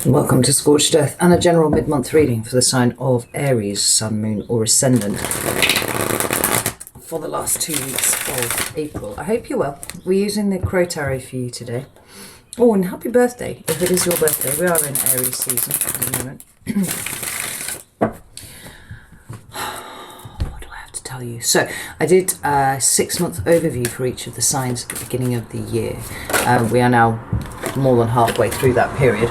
Welcome to Scorched Earth and a general mid-month reading for the sign of Aries, Sun, Moon or Ascendant for the last 2 weeks of April. I hope you're well. We're using the Crow Tarot for you today. Oh, and happy birthday if it is your birthday. We are in Aries season at the moment. What do I have to tell you? So I did a 6-month overview for each of the signs at the beginning of the year. We are now more than halfway through that period.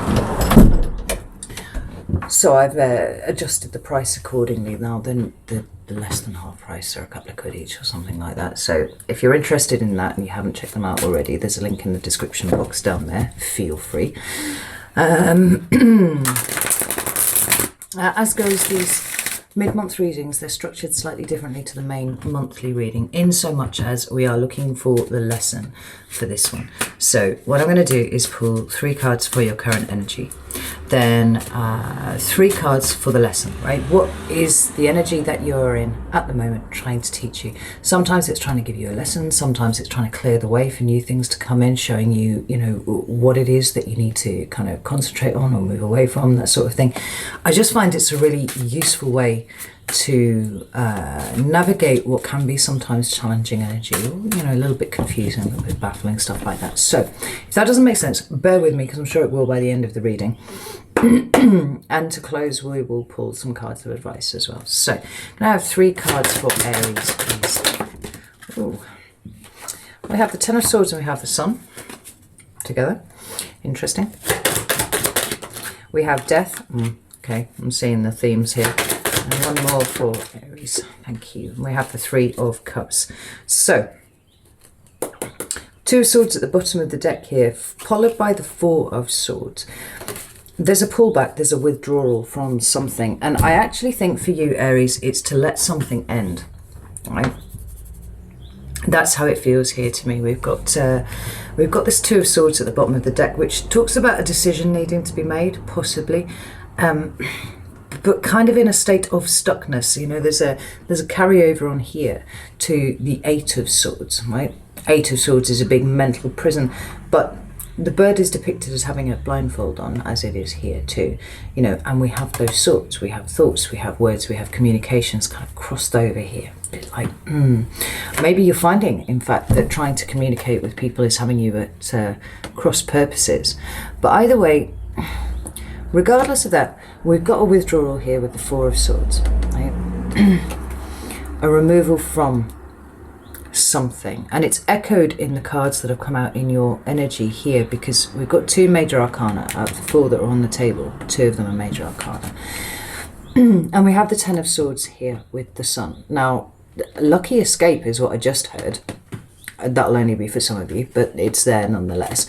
So I've adjusted the price accordingly now. Then the less than half price are a couple of quid each or something like that. So if you're interested in that and you haven't checked them out already, there's a link in the description box down there. Feel free. As goes these mid-month readings, they're structured slightly differently to the main monthly reading, in so much as we are looking for the lesson for this one. So what I'm going to do is pull 3 cards for your current energy, then 3 cards for the lesson, right? What is the energy that you're in at the moment trying to teach you? Sometimes it's trying to give you a lesson, sometimes it's trying to clear the way for new things to come in, showing you, you know, what it is that you need to kind of concentrate on or move away from, that sort of thing. I just find it's a really useful way to navigate what can be sometimes challenging energy, or, you know, a little bit confusing, a little bit baffling, stuff like that. So if that doesn't make sense, bear with me because I'm sure it will by the end of the reading. And to close, we will pull some cards of advice as well. So now I have 3 cards for Aries, please. Ooh. We have the Ten of Swords and we have the Sun together. Interesting. We have Death. Okay, I'm seeing the themes here. And one more for Aries. Thank you. And we have the 3 of Cups. So 2 of Swords at the bottom of the deck here, followed by the 4 of Swords. There's a pullback, there's a withdrawal from something. And I actually think for you, Aries, it's to let something end, right? That's how it feels here to me. We've got this 2 of Swords at the bottom of the deck, which talks about a decision needing to be made, possibly. But kind of in a state of stuckness. You know, there's a carryover on here to the 8 of Swords, right? 8 of Swords is a big mental prison, but the bird is depicted as having a blindfold on, as it is here too, you know, and we have those swords, we have thoughts, we have words, we have communications kind of crossed over here. A bit like, maybe you're finding, in fact, that trying to communicate with people is having you at cross purposes. But either way, regardless of that, we've got a withdrawal here with the 4 of Swords, right? A removal from something, and it's echoed in the cards that have come out in your energy here, because we've got 2 major arcana out of the 4 that are on the table. 2 of them are major arcana. And we have the 10 of Swords here with the Sun. Now, lucky escape is what I just heard. That'll only be for some of you, but it's there nonetheless.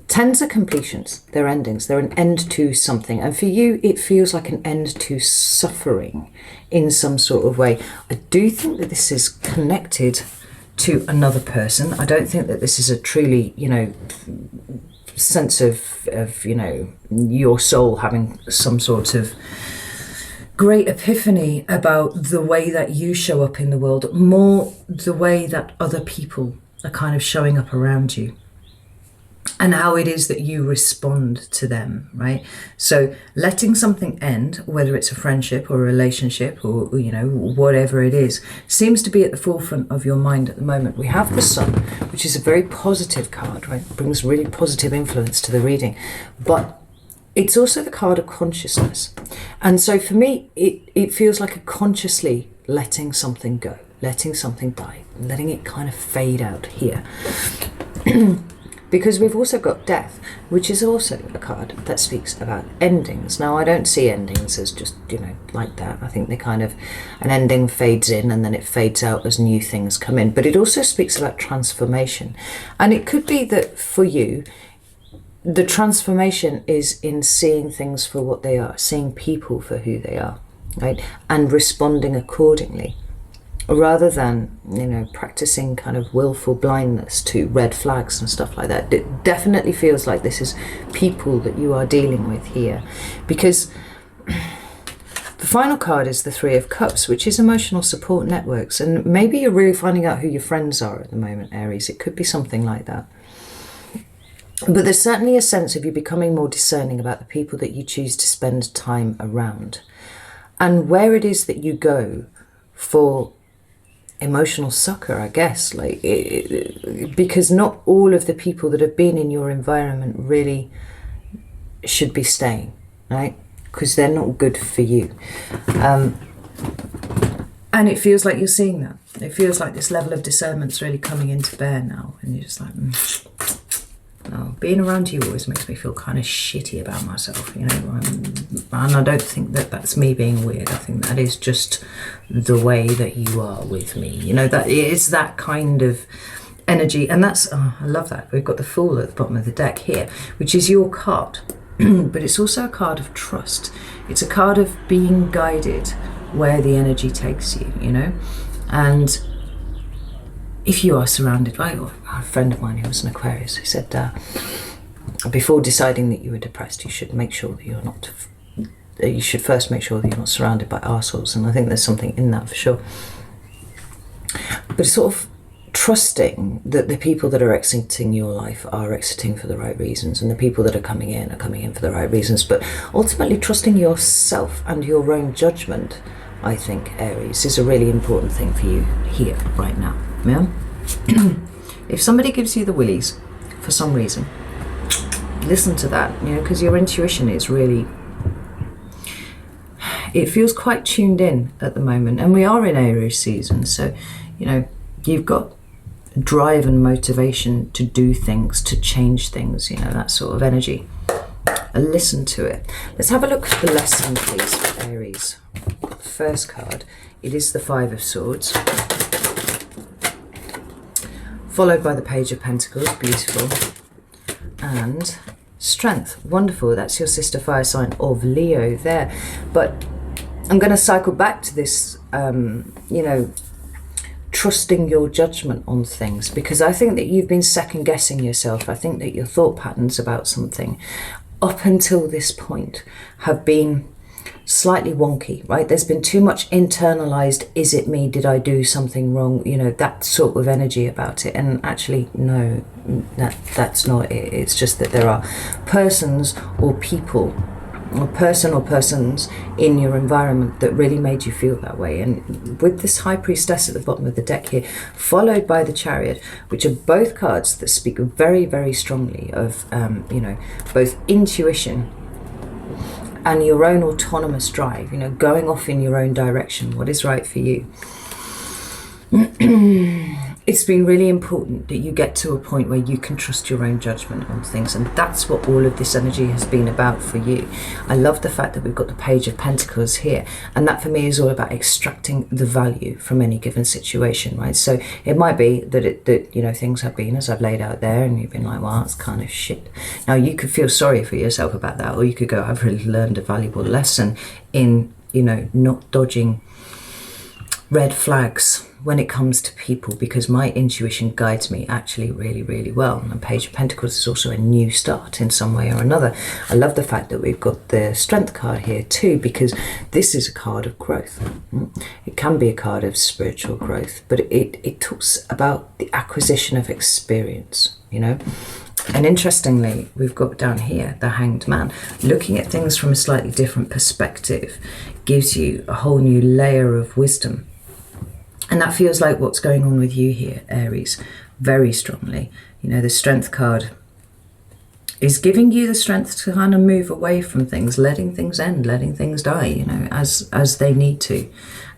10s are completions, they're endings, they're an end to something. And for you, it feels like an end to suffering in some sort of way. I do think that this is connected to another person. I don't think that this is a truly, you know, sense of you know, your soul having some sort of great epiphany about the way that you show up in the world, more the way that other people are kind of showing up around you, and how it is that you respond to them, right? So letting something end, whether it's a friendship or a relationship or, you know, whatever it is, seems to be at the forefront of your mind at the moment. We have the Sun, which is a very positive card, right? It brings really positive influence to the reading. But it's also the card of consciousness. And so for me, it feels like a consciously letting something go, letting something die, letting it kind of fade out here. Because we've also got Death, which is also a card that speaks about endings. Now, I don't see endings as just, you know, like that. I think they kind of, an ending fades in and then it fades out as new things come in. But it also speaks about transformation. And it could be that for you, the transformation is in seeing things for what they are, seeing people for who they are, right? And responding accordingly, rather than, you know, practicing kind of willful blindness to red flags and stuff like that. It definitely feels like this is people that you are dealing with here, because the final card is the 3 of Cups, which is emotional support networks. And maybe you're really finding out who your friends are at the moment, Aries. It could be something like that. But there's certainly a sense of you becoming more discerning about the people that you choose to spend time around, and where it is that you go for emotional succor, I guess, like because not all of the people that have been in your environment really should be staying, right? Because they're not good for you. And it feels like you're seeing that. It feels like this level of discernment's really coming into bear now, and you're just like, no, being around you always makes me feel kind of shitty about myself, you know. And I don't think that that's me being weird. I think that is just the way that you are with me, you know. That it's that kind of energy, and that's I love that. We've got the Fool at the bottom of the deck here, which is your card, but it's also a card of trust. It's a card of being guided where the energy takes you, you know. And if you are surrounded by a friend of mine who was an Aquarius, who said before deciding that you were depressed, you should make sure that you're not. You should first make sure that you're not surrounded by arseholes, and I think there's something in that for sure. But it's sort of trusting that the people that are exiting your life are exiting for the right reasons, and the people that are coming in for the right reasons. But ultimately, trusting yourself and your own judgment, I think, Aries, is a really important thing for you here right now. Yeah. If somebody gives you the willies for some reason, listen to that, you know, because your intuition is really, it feels quite tuned in at the moment, and we are in Aries season, so you know you've got drive and motivation to do things, to change things, you know, that sort of energy. Listen to it. Let's have a look at the lesson, please, for Aries. First card, it is the Five of Swords, followed by the Page of Pentacles, beautiful, and Strength, wonderful. That's your sister fire sign of Leo there. But I'm going to cycle back to this, you know, trusting your judgment on things, because I think that you've been second guessing yourself. I think that your thought patterns about something up until this point have been slightly wonky, right? There's been too much internalized, is it me, did I do something wrong, you know, that sort of energy about it. And actually, no, that's not it. It's just that there are persons or people, or persons in your environment that really made you feel that way. And with this High Priestess at the bottom of the deck here, followed by the Chariot, which are both cards that speak very, very strongly of, you know, both intuition and your own autonomous drive, you know, going off in your own direction, what is right for you. It's been really important that you get to a point where you can trust your own judgment on things, and that's what all of this energy has been about for you. I love the fact that we've got the Page of Pentacles here, and that for me is all about extracting the value from any given situation, right? So it might be that you know, things have been as I've laid out there, and you've been like, well, that's kind of shit. Now you could feel sorry for yourself about that, or you could go, I've really learned a valuable lesson in, you know, not dodging red flags when it comes to people, because my intuition guides me actually really, really well. And the Page of Pentacles is also a new start in some way or another. I love the fact that we've got the Strength card here too, because this is a card of growth. It can be a card of spiritual growth, but it talks about the acquisition of experience, you know. And interestingly, we've got down here the Hanged Man. Looking at things from a slightly different perspective gives you a whole new layer of wisdom. And that feels like what's going on with you here, Aries, very strongly. You know, the Strength card is giving you the strength to kind of move away from things, letting things end, letting things die, you know, as they need to,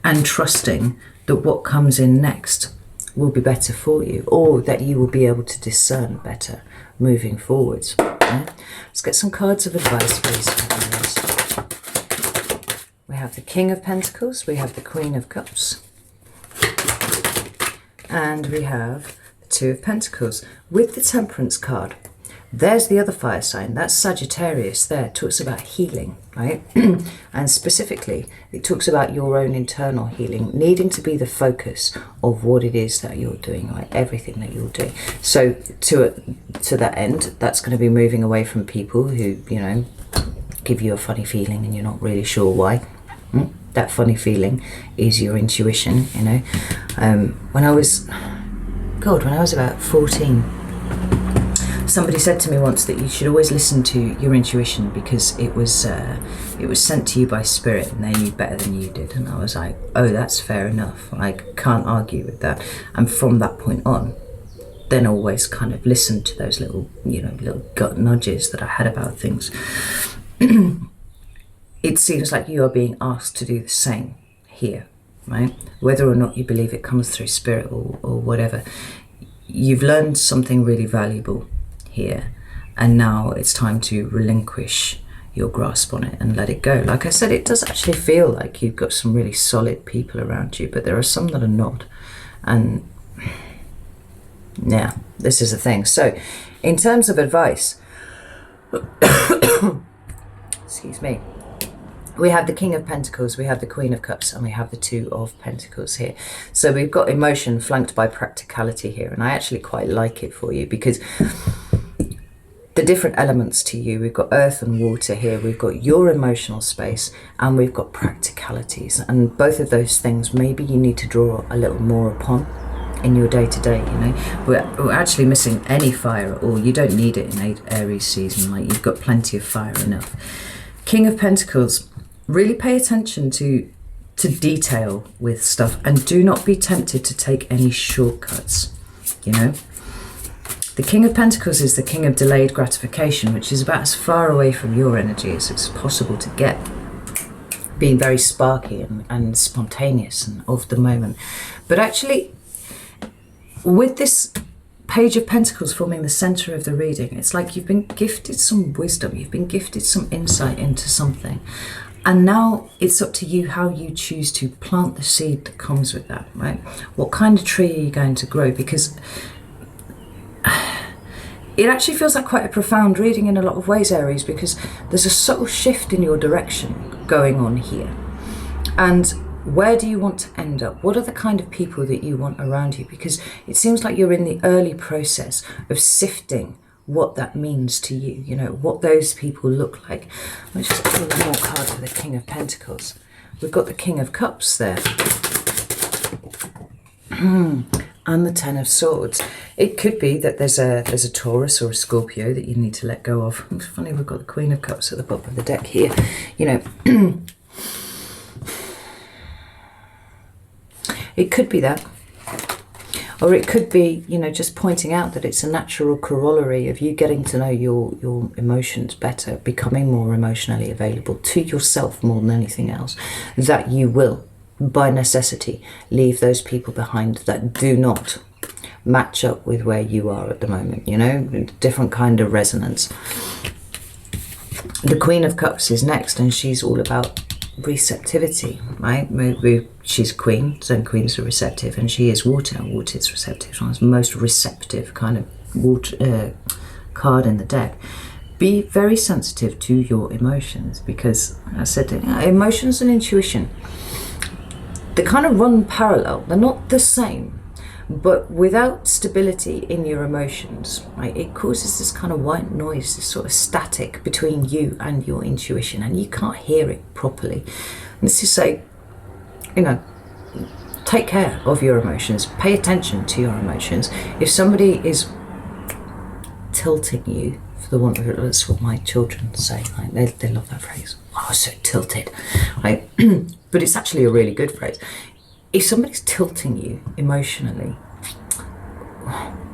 and trusting that what comes in next will be better for you, or that you will be able to discern better moving forwards. Okay? Let's get some cards of advice, please. We have the King of Pentacles, we have the Queen of Cups, and we have the Two of Pentacles. With the Temperance card, there's the other fire sign, that's Sagittarius there. It talks about healing, right? And specifically, it talks about your own internal healing, needing to be the focus of what it is that you're doing, right? Everything that you're doing. So to that end, that's going to be moving away from people who, you know, give you a funny feeling and you're not really sure why. That funny feeling is your intuition, you know. When I was about 14, Somebody said to me once that you should always listen to your intuition because it was sent to you by spirit and they knew better than you did. And I was like, oh, that's fair enough. I can't argue with that. And from that point on, then always kind of listened to those little, little gut nudges that I had about things. It seems like you are being asked to do the same here, right? Whether or not you believe it comes through spirit or whatever, you've learned something really valuable here, and now it's time to relinquish your grasp on it and let it go. Like I said, it does actually feel like you've got some really solid people around you, but there are some that are not. And yeah, this is the thing. So in terms of advice, excuse me, we have the King of Pentacles, we have the Queen of Cups, and we have the Two of Pentacles here. So we've got emotion flanked by practicality here, and I actually quite like it for you because the different elements to you, we've got earth and water here, we've got your emotional space, and we've got practicalities. And both of those things maybe you need to draw a little more upon in your day-to-day. We're actually missing any fire at all. You don't need it in Aries season. Like, you've got plenty of fire enough. King of Pentacles, really pay attention to detail with stuff, and do not be tempted to take any shortcuts. The King of Pentacles is the king of delayed gratification, which is about as far away from your energy as it's possible to get, being very sparky and spontaneous and of the moment. But actually, with this Page of Pentacles forming the center of the reading, it's like you've been gifted some wisdom, you've been gifted some insight into something, and now it's up to you how you choose to plant the seed that comes with that, right? What kind of tree are you going to grow? Because it actually feels like quite a profound reading in a lot of ways, Aries, because there's a subtle shift in your direction going on here. And where do you want to end up? What are the kind of people that you want around you? Because it seems like you're in the early process of sifting what that means to you, what those people look like. Let's just pull one more card for the King of Pentacles. We've got the King of Cups there. And the Ten of Swords. It could be that there's a Taurus or a Scorpio that you need to let go of. It's funny, we've got the Queen of Cups at the bottom of the deck here. It could be that. Or it could be, just pointing out that it's a natural corollary of you getting to know your emotions better, becoming more emotionally available to yourself more than anything else, that you will, by necessity, leave those people behind that do not match up with where you are at the moment, different kind of resonance. The Queen of Cups is next, and she's all about receptivity, right? She's a queen, so queens are receptive, and she is water. Water's receptive. It's one of the most receptive kind of water card in the deck. Be very sensitive to your emotions, because I said emotions and intuition, they kind of run parallel. They're not the same, but without stability in your emotions, right, it causes this kind of white noise, this sort of static between you and your intuition, and you can't hear it properly. And this is say, take care of your emotions, pay attention to your emotions. If somebody is tilting you, for the want of it, that's what my children say, like, they love that phrase. Oh, so tilted, right? But it's actually a really good phrase. If somebody's tilting you emotionally,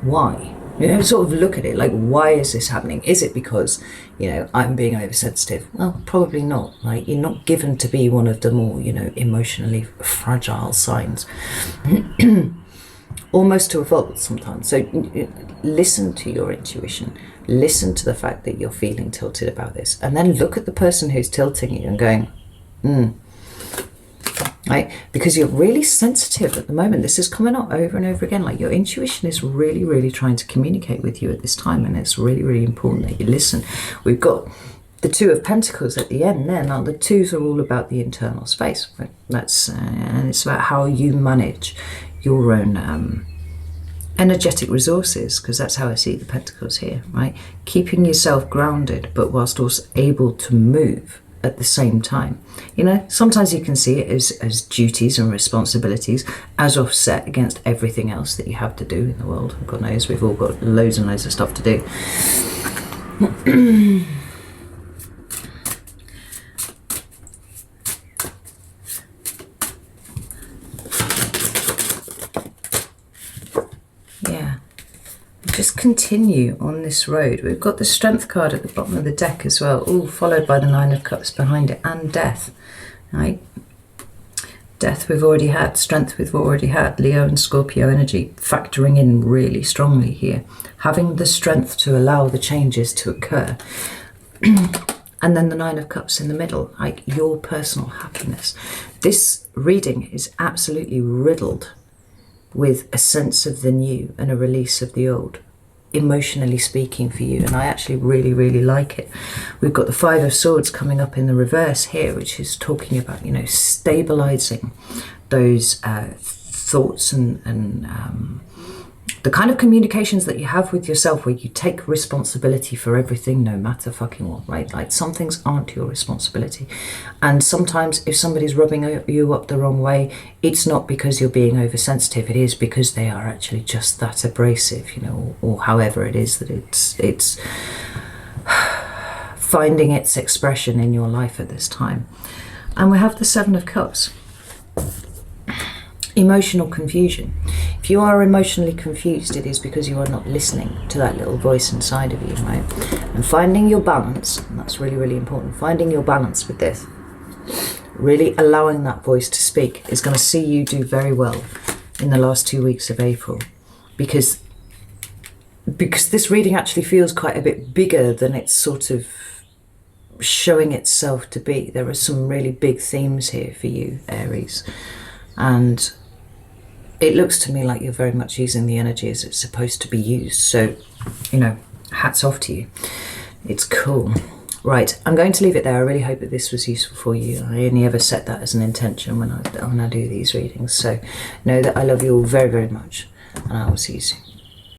why? Sort of look at it like, why is this happening? Is it because, I'm being oversensitive? Well, probably not. Like, you're not given to be one of the more, emotionally fragile signs. Almost to a fault sometimes. So listen to your intuition. Listen to the fact that you're feeling tilted about this. And then look at the person who's tilting you and going, right? Because you're really sensitive at the moment. This is coming up over and over again. Like, your intuition is really, really trying to communicate with you at this time, and it's really, really important that you listen. We've got the Two of Pentacles at the end there. Now, the twos are all about the internal space. Right? That's and it's about how you manage your own energetic resources, because that's how I see the Pentacles here, right? Keeping yourself grounded, but whilst also able to move at the same time. You know, sometimes you can see it as duties and responsibilities as offset against everything else that you have to do in the world. God knows we've all got loads and loads of stuff to do. Yeah. Just continue on this road. We've got the Strength card at the bottom of the deck as well, all followed by the Nine of Cups behind it, and Death. Right? Death we've already had, Strength we've already had, Leo and Scorpio energy factoring in really strongly here. Having the strength to allow the changes to occur. And then the Nine of Cups in the middle, like your personal happiness. This reading is absolutely riddled with a sense of the new and a release of the old, emotionally speaking for you, and I actually really, really like it. We've got the Five of Swords coming up in the reverse here, which is talking about, you know, stabilizing those thoughts and the kind of communications that you have with yourself, where you take responsibility for everything, no matter fucking what, right? Like, some things aren't your responsibility. And sometimes if somebody's rubbing you up the wrong way, it's not because you're being oversensitive, it is because they are actually just that abrasive, you know, or however it is that it's finding its expression in your life at this time. And we have the Seven of Cups. Emotional confusion. If you are emotionally confused, it is because you are not listening to that little voice inside of you, right? And finding your balance, and that's really, really important, finding your balance with this, really allowing that voice to speak, is going to see you do very well in the last 2 weeks of April, because this reading actually feels quite a bit bigger than it's sort of showing itself to be. There are some really big themes here for you, Aries, and it looks to me like you're very much using the energy as it's supposed to be used. So, you know, hats off to you. It's cool. Right, I'm going to leave it there. I really hope that this was useful for you. I only ever set that as an intention when I do these readings. So know that I love you all very, very much, and I will see you soon.